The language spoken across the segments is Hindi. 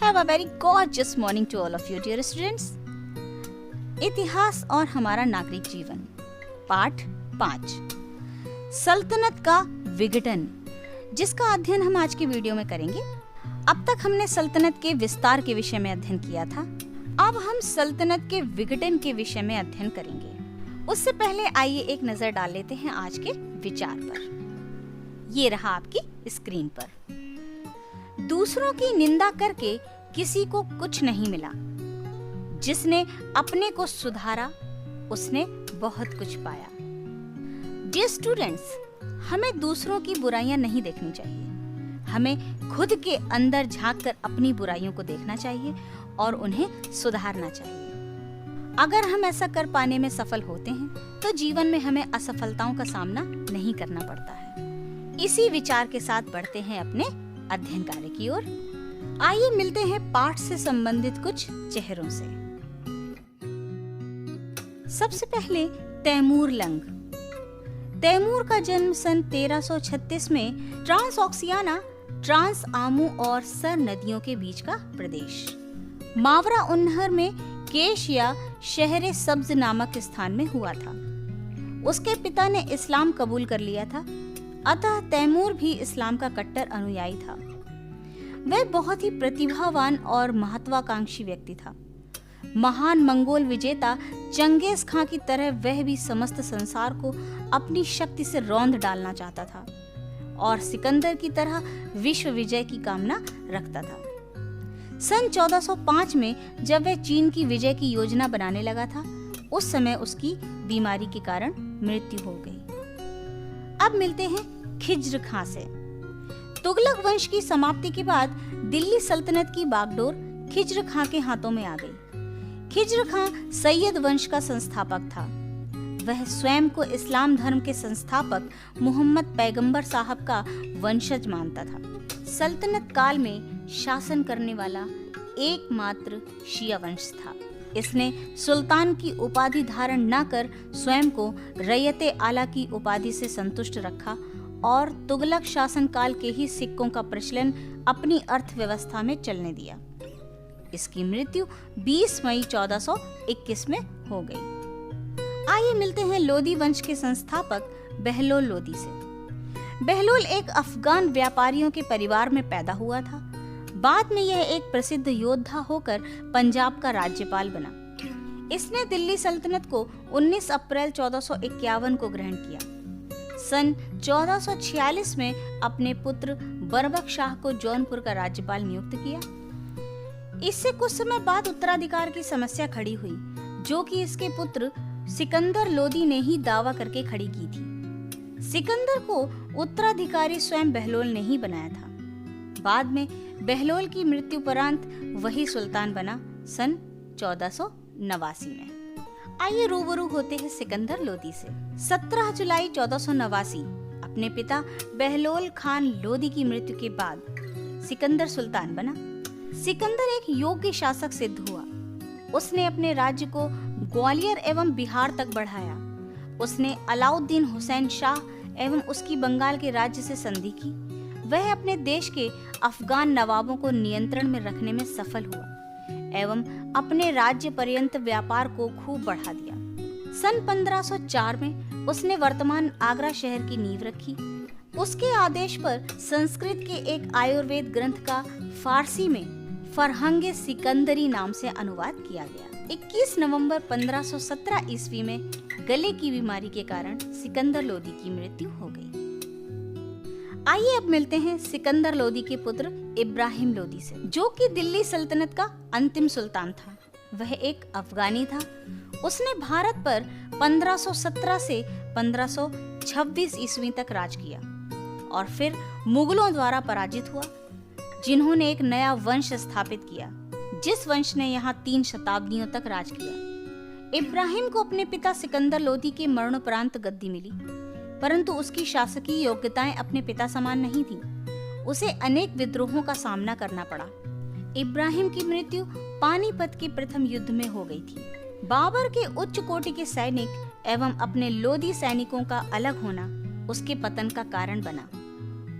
Have a very gorgeous morning to all of you dear students. इतिहास और हमारा नागरिक जीवन पाठ 5 सल्तनत का विघटन, जिसका अध्ययन हम आज की वीडियो में करेंगे। अब तक हमने सल्तनत के विस्तार के विषय में अध्ययन किया था। अब हम सल्तनत के विघटन के विषय में अध्ययन करेंगे। उससे पहले आइए एक नजर डाल लेते हैं आज के विचार पर। ये रहा आपकी स्क्रीन पर। दूसरों की निंदा करके किसी को कुछ नहीं मिला। जिसने अपने को सुधारा उसने बहुत कुछ पाया। डियर स्टूडेंट्स, हमें दूसरों की बुराइयां नहीं देखनी चाहिए। हमें खुद के अंदर झांककर अपनी बुराइयों को देखना चाहिए और उन्हें सुधारना चाहिए। अगर हम ऐसा कर पाने में सफल होते हैं तो जीवन में हमें असफलताओं का सामना नहीं करना पड़ता है। इसी विचार के साथ बढ़ते हैं अपने अध्ययन कार्य की ओर। आइए मिलते हैं पाठ से संबंधित कुछ चेहरों से। सबसे पहले तैमूर लंग। तैमूर का जन्म सन 1336 में ट्रांसऑक्सियाना, ट्रांस आमू और सर नदियों के बीच का प्रदेश मावरा उन्नहर में केश या शहरे सब्ज नामक स्थान में हुआ था। उसके पिता ने इस्लाम कबूल कर लिया था, अतः तैमूर भी इस्लाम का कट्टर अनुयायी था। वह बहुत ही प्रतिभावान और महत्वाकांक्षी व्यक्ति था। महान मंगोल विजेता चंगेज खां की तरह वह भी समस्त संसार को अपनी शक्ति से रौंद डालना चाहता था और सिकंदर की तरह विश्व विजय की कामना रखता था। सन 1405 में जब वह चीन की विजय की योजना बनाने लगा था, उस समय उसकी बीमारी के कारण मृत्यु हो गई। अब मिलते हैं खिज्र खां से। तुगलक वंश की समाप्ति के बाद दिल्ली सल्तनत की बागडोर खिज्र खां के हाथों में आ गई। खिज्र खां सैयद वंश का संस्थापक था। वह स्वयं को इस्लाम धर्म के संस्थापक मोहम्मद पैगंबर साहब का वंशज मानता था। सल्तनत काल में शासन करने वाला एकमात्र शिया वंश था। इसने सुल्तान की उपाधि धारण न कर स्वयं को रयते आला की उपाधि से संतुष्ट रखा और तुगलक शासन काल के ही सिक्कों का प्रचलन अपनी अर्थव्यवस्था में चलने दिया। इसकी मृत्यु 20 मई 1421 में हो गई। आइए मिलते हैं लोदी वंश के संस्थापक बहलोल लोदी से। बहलोल एक अफगान व्यापारियों के परिवार में पैदा हुआ था। बाद में यह एक प्रसिद्ध योद्धा होकर पंजाब का राज्यपाल बना। इसने दिल्ली सल्तनत को 19 अप्रैल 1451 को ग्रहण किया। सन 1446 में अपने पुत्र बरबक शाह को जौनपुर का राज्यपाल नियुक्त किया। इससे कुछ समय बाद उत्तराधिकार की समस्या खड़ी हुई, जो कि इसके पुत्र सिकंदर लोदी ने ही दावा करके खड़ी की थी। सिकंदर को उत्तराधिकारी स्वयं बहलोल ने ही बनाया था। बाद में बहलोल की मृत्युपरांत वही सुल्तान बना सन 1489 में। आइए रूबरू होते हैं सिकंदर लोदी से। 17 जुलाई 1489 अपने पिता बहलोल खान लोदी की मृत्यु के बाद सिकंदर सुल्तान बना। सिकंदर एक योग्य शासक सिद्ध हुआ। उसने अपने राज्य को ग्वालियर एवं बिहार तक बढ़ाया। उसने अलाउद्दीन हुसैन शाह एवं उसकी बंगाल के राज्य से संधि की। वह अपने देश के अफगान नवाबों को नियंत्रण में रखने में सफल हुआ एवं अपने राज्य पर्यंत व्यापार को खूब बढ़ा दिया। सन 1504 में उसने वर्तमान आगरा शहर की नींव रखी। उसके आदेश पर संस्कृत के एक आयुर्वेद ग्रंथ का फारसी में फरहंगे सिकंदरी नाम से अनुवाद किया गया। 21 नवंबर 1517 ईस्वी में गले की बीमारी के कारण सिकंदर लोदी की मृत्यु हो गई। आइए अब मिलते हैं सिकंदर लोदी के पुत्र इब्राहिम लोदी से, जो कि दिल्ली सल्तनत का अंतिम सुल्तान था। वह एक अफगानी था। उसने भारत पर 1517 से 1526 ईस्वी तक राज किया और फिर मुगलों द्वारा पराजित हुआ, जिन्होंने एक नया वंश स्थापित किया, जिस वंश ने यहाँ 3 शताब्दियों तक राज किया। इब्राहिम को अपने पिता सिकंदर लोदी के मरणोपरांत गद्दी मिली, परंतु उसकी शासकीय योग्यताएं अपने पिता समान नहीं थी। उसे अनेक विद्रोहों का सामना करना पड़ा। इब्राहिम की मृत्यु पानीपत के प्रथम युद्ध में हो गई थी। बाबर के उच्च कोटि के सैनिक एवं अपने लोदी सैनिकों का अलग होना उसके पतन का कारण बना।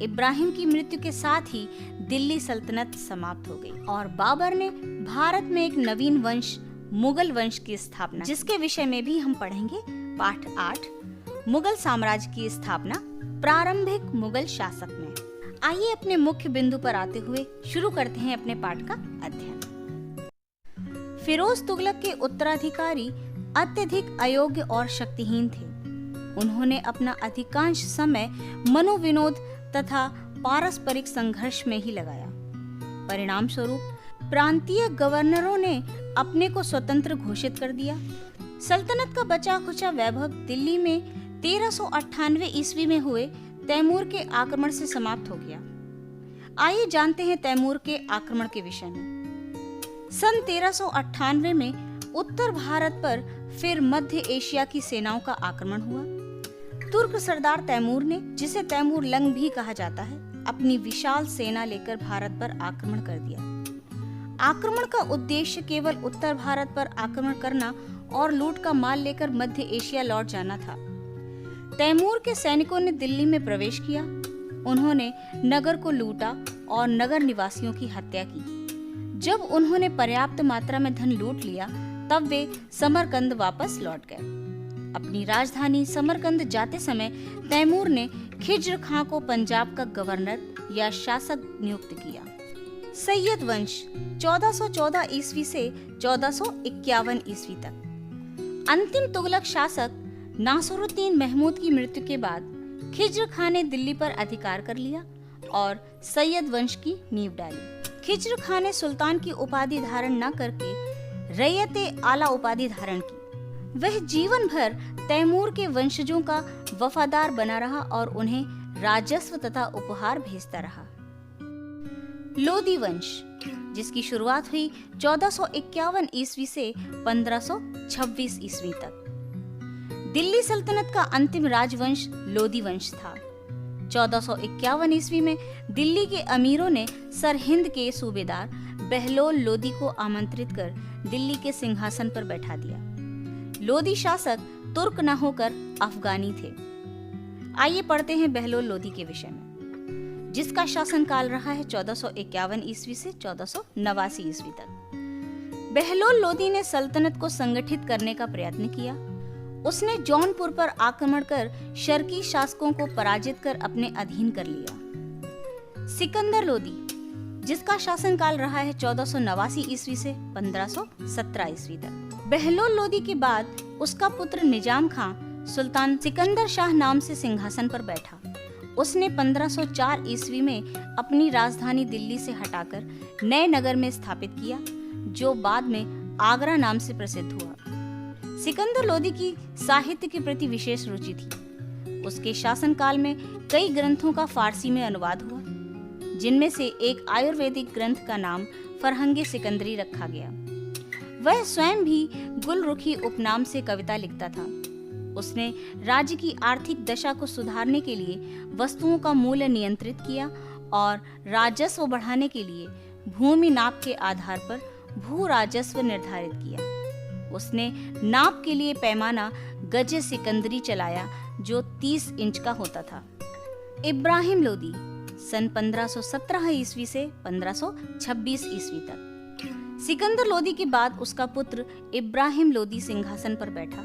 इब्राहिम की मृत्यु के साथ ही दिल्ली सल्तनत समाप्त हो गई और बाबर ने भारत में एक नवीन वंश मुगल वंश की स्थापना, जिसके विषय में भी हम पढ़ेंगे पाठ 8, मुगल साम्राज्य की स्थापना प्रारंभिक मुगल शासक में। आइए अपने मुख्य बिंदु पर आते हुए शुरू करते हैं अपने पाठ का अध्ययन। फिरोज तुगलक के उत्तराधिकारी अत्यधिक अयोग्य और शक्तिहीन थे। उन्होंने अपना अधिकांश समय मनोविनोद तथा पारस्परिक संघर्ष में ही लगाया। परिणाम स्वरूप प्रांतीय गवर्नरों ने अपने को स्वतंत्र घोषित कर दिया। सल्तनत का बचा खुचा वैभव दिल्ली में 1398 ईस्वी में हुए तैमूर के आक्रमण से समाप्त हो गया। आइए जानते हैं तैमूर के आक्रमण के विषय में। सन 1398 में उत्तर भारत पर फिर मध्य एशिया की सेनाओं का आक्रमण हुआ। तुर्क सरदार तैमूर ने, जिसे तैमूर लंग भी कहा जाता है, अपनी विशाल सेना लेकर भारत पर आक्रमण कर दिया। आक्रमण का उद्देश्य केवल उत्तर भारत पर आक्रमण करना और लूट का माल लेकर मध्य एशिया लौट जाना था। तैमूर के सैनिकों ने दिल्ली में प्रवेश किया। उन्होंने नगर को लूटा और नगर निवासियों की हत्या की। जब उन्होंने पर्याप्त मात्रा में धन लूट लिया, तब वे समरकंद वापस लौट गए। अपनी राजधानी समरकंद जाते समय तैमूर ने खिज्र खां को पंजाब का गवर्नर या शासक नियुक्त किया। सैयद वंश 1414 ईस्वी से 1451 ईस्वी तक। अंतिम तुगलक शासक नासरुद्दीन महमूद की मृत्यु के बाद खिज्र खां ने दिल्ली पर अधिकार कर लिया और सैयद वंश की नींव डाली। खिज्र खां ने सुल्तान की उपाधि धारण न करके रैयते आला उपाधि धारण की। वह जीवन भर तैमूर के वंशजों का वफादार बना रहा और उन्हें राजस्व तथा उपहार भेजता रहा। लोदी वंश, जिसकी शुरुआत हुई 1451 ईस्वी से 1526 ईस्वी तक। दिल्ली सल्तनत का अंतिम राजवंश लोदी वंश था। 1451 ईस्वी में दिल्ली के अमीरों ने सरहिंद के सूबेदार बहलोल लोदी को आमंत्रित कर दिल्ली के सिंहासन पर बैठा दिया। लोदी शासक तुर्क न होकर अफगानी थे। आइए पढ़ते हैं बहलोल लोदी के विषय में, जिसका शासनकाल रहा है 1451 ईस्वी से 1489 ईस्वी तक। बहलोल लोदी ने सल्तनत को संगठित करने का प्रयत्न किया। उसने जौनपुर पर आक्रमण कर शर्की शासकों को पराजित कर अपने अधीन कर लिया। सिकंदर लोदी, जिसका शासनकाल रहा है 1489 ईस्वी से 1517 ईस्वी तक। बहलोल लोदी के बाद उसका पुत्र निजाम खां सुल्तान सिकंदर शाह नाम से सिंहासन पर बैठा। उसने 1504 ईस्वी में अपनी राजधानी दिल्ली से हटाकर नए नगर में स्थापित किया, जो बाद में आगरा नाम से प्रसिद्ध हुआ। सिकंदर लोदी की साहित्य के प्रति विशेष रुचि थी। उसके शासनकाल में कई ग्रंथों का फारसी में अनुवाद हुआ, जिनमें से एक आयुर्वेदिक ग्रंथ का नाम फरहंगे सिकंदरी रखा गया। वह स्वयं भी गुलरुखी उपनाम से कविता लिखता था। उसने राज्य की आर्थिक दशा को सुधारने के लिए वस्तुओं का मूल्य नियंत्रित किया और राजस्व बढ़ाने के लिए भूमि नाप के आधार पर भू राजस्व निर्धारित किया। उसने नाप के लिए पैमाना गजे सिकंदरी चलाया, जो 30 इंच का होता था। इब्राहिम लोदी सन 1517 ईस्वी से 1526 ईस्वी तक। सिकंदर लोदी के बाद उसका पुत्र इब्राहिम लोदी सिंहासन पर बैठा।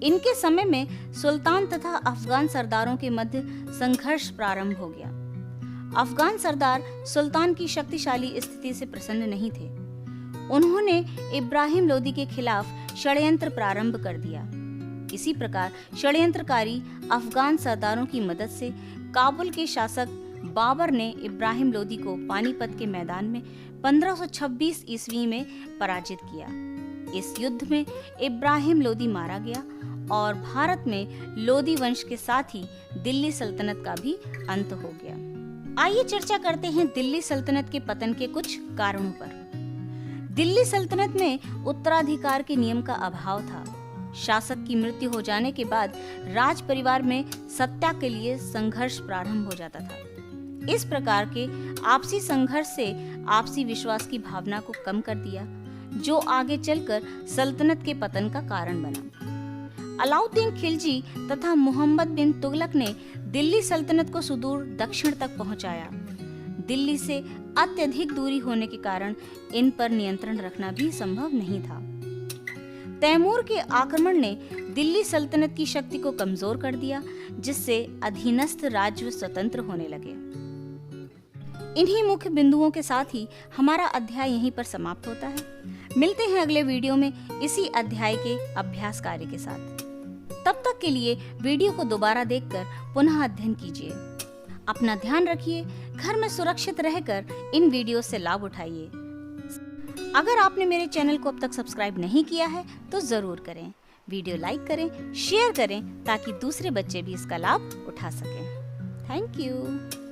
इनके समय में सुल्तान तथा अफगान सरदारों के मध्य संघर्ष प्रारंभ हो गया। अफगान सरदार सुल्तान की शक्तिशाली स्थिति से प्रसन्न नहीं थे। उन्होंने इब्राहिम लोदी के खिलाफ षड्यंत्र प्रारंभ कर दिया। इसी प्रकार षड्यंत्रकारी अफगान सरदारों की मदद से काबुल के शासक बाबर ने इब्राहिम लोदी को पानीपत के मैदान में 1526 ईस्वी में पराजित किया। इस युद्ध में इब्राहिम लोदी मारा गया और भारत में लोदी वंश के साथ ही दिल्ली सल्तनत का भी अंत हो गया। आइए चर्चा करते हैं दिल्ली सल्तनत के पतन के कुछ कारणों पर। दिल्ली सल्तनत में उत्तराधिकार के नियम का अभाव था। शासक की मृत्यु हो जाने के बाद राज परिवार में सत्ता के लिए संघर्ष प्रारंभ हो जाता था। इस प्रकार के आपसी संघर्ष से आपसी विश्वास की भावना को कम कर दिया, जो आगे चलकर सल्तनत के पतन का कारण बना। अलाउद्दीन खिलजी तथा मोहम्मद बिन तुगलक ने दिल्ली सल्तनत को सुदूर दक्षिण तक पहुंचाया। दिल्ली से अत्यधिक दूरी होने के कारण इन पर नियंत्रण रखना भी संभव नहीं था। तैमूर के आक्रमण ने दिल्ली सल्तनत की शक्ति को कमजोर कर दिया, जिससे अधीनस्थ राज्य स्वतंत्र होने लगे। इन्हीं मुख्य बिंदुओं के साथ ही हमारा अध्याय यहीं पर समाप्त होता है। मिलते हैं अगले वीडियो में इसी अध्याय के अभ्यास कार्य के साथ। तब तक के लिए वीडियो को दोबारा देखकर पुनः अध्ययन कीजिए। अपना ध्यान रखिए, घर में सुरक्षित रहकर इन वीडियो से लाभ उठाइए। अगर आपने मेरे चैनल को अब तक सब्सक्राइब नहीं किया है तो जरूर करें। वीडियो लाइक करें, शेयर करें ताकि दूसरे बच्चे भी इसका लाभ उठा सकें। Thank you.